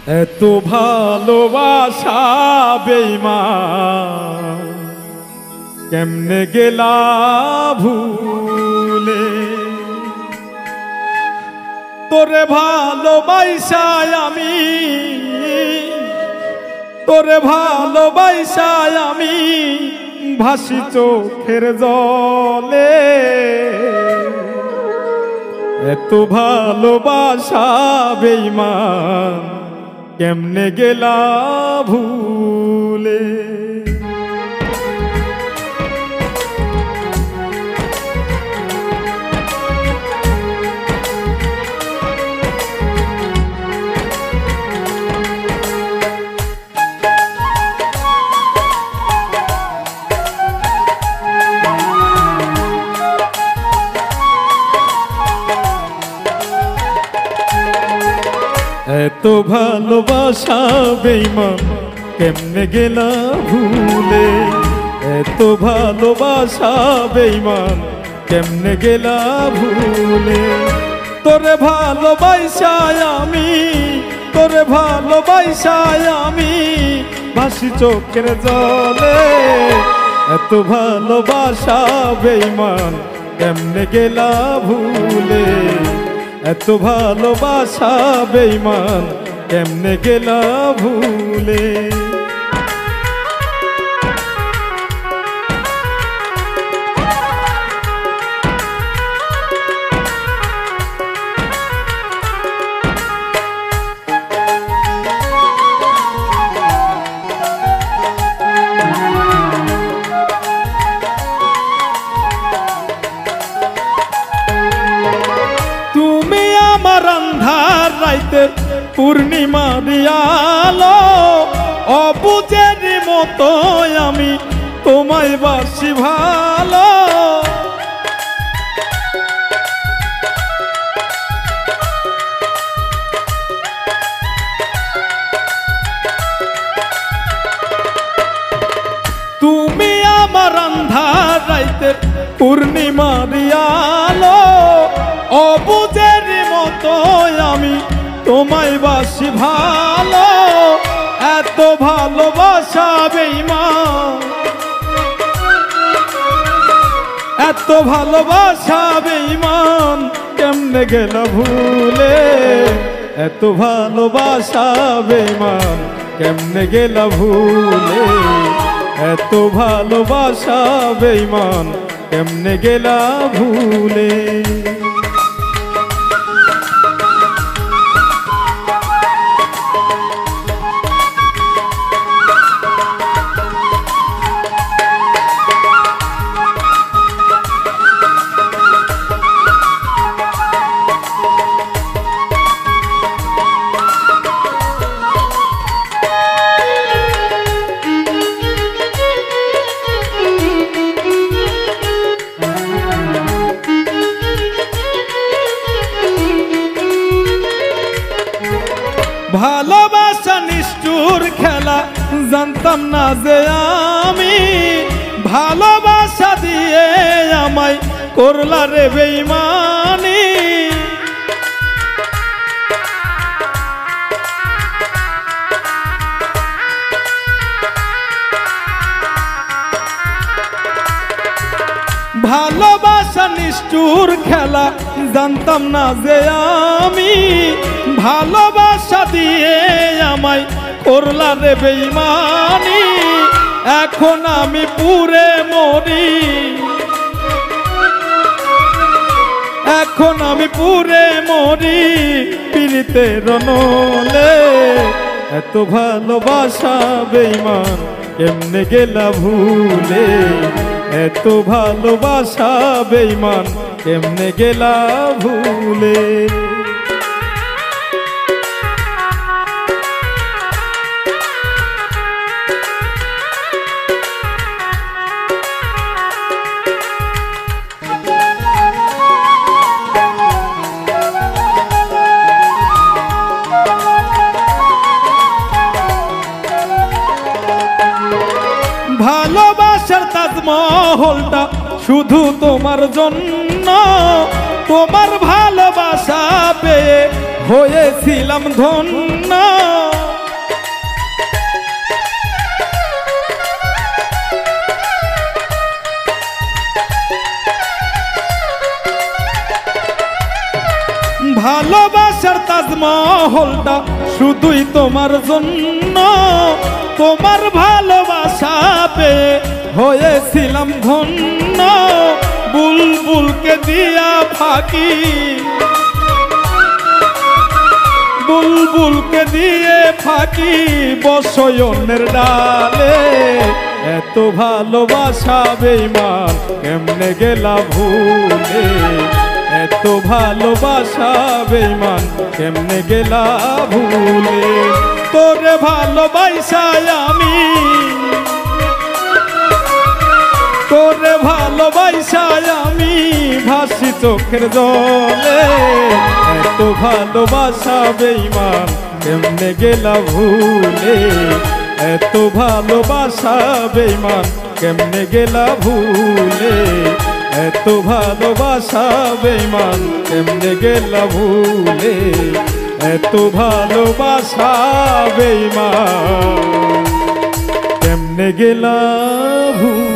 এত ভালোবাসা বেঈমান কেমনে গেলা ভুলে, তোরে ভালোবাসায় আমি, তোরে ভালোবাসায় আমি ভাসি চোখের জলে। এত ভালোবাসা বেঈমান কেমনে গেলা ভুলে। এত ভালোবাসা বেঈমান কেমনে গেলা ভুলে, এত ভালোবাসা বেঈমান কেমনে গেলা ভুলে। তোরে ভালোবাসায় আমি, তোরে ভালোবাসায় আমি ভাসি চোখের জলে। এত ভালোবাসা বেঈমান কেমনে গেলা ভুলে, এত ভালোবাসা বেঈমান কেমনে গেলা ভুলে। আমার আন্ধার রাইতে পূর্ণিমা দিয়ালো, অবুঝের মতো আমি তোমায় বাসি ভালো। তুমি আমার আন্ধার রাইতে পূর্ণিমা দিয়ালো, অবুঝের মতো আমি তোমায় বাসি ভালো। এত ভালোবাসা বেঈমান, এত ভালোবাসা বেঈমান কেমনে গেলা ভুলে। এত ভালোবাসা বেঈমান কেমনে গেলা ভুলে, এত ভালোবাসা বেঈমান কেমনে গেলা ভুলে। ভালোবাসা নিষ্ঠুর খেলা জানতাম না যে আমি, ভালোবাসা দিয়ে আমায় করলা রে বেঈমানি। ভালোবাসা নিষ্ঠুর খেলা জানতাম না যে আমি, ভালোবাসা দিয়ে আমায় করলা রে বেঈমানি। এখন আমি পুরে মরি, এখন আমি পুরে মরি পীড়িতের নলে। এত ভালোবাসা বেঈমান কেমনে গেলা ভুলে, এত ভালোবাসা বেঈমান কেমনে গেলা ভুলে। ভালোবাসার তাজমহলটা শুধু তোমার জন্য, তোমার ভালোবাসা পেয়ে হয়েছিলাম ধন্য। ভালোবাসার তাজমহলটা শুধুই তোমার জন্য, তোমার ভালোবাসা পেয়ে হয়েছিলাম ধন্য। বুলবুলকে দিয়া ফাঁকি, বুলবুলকে দিয়ে ফাঁকি বসয়নের ডালে। এত ভালোবাসা বেঈমান কেমনে গেলা ভুলে, এত ভালোবাসা বেঈমান কেমনে গেলা ভুলে। তোরে ভালোবাসায় আমি, তোরে ভালোবাসায় আমি ভাসি চোখের জলে। এত ভালোবাসা বেঈমান কেমনে গেলা ভুলে, এত ভালোবাসা বেঈমান কেমনে গেলা ভুলে, এত ভালোবাসা বেঈমান কেমনে গেলা ভুলে, এত ভালোবাসা বেঈমান কেমনে গেলা ভুলে।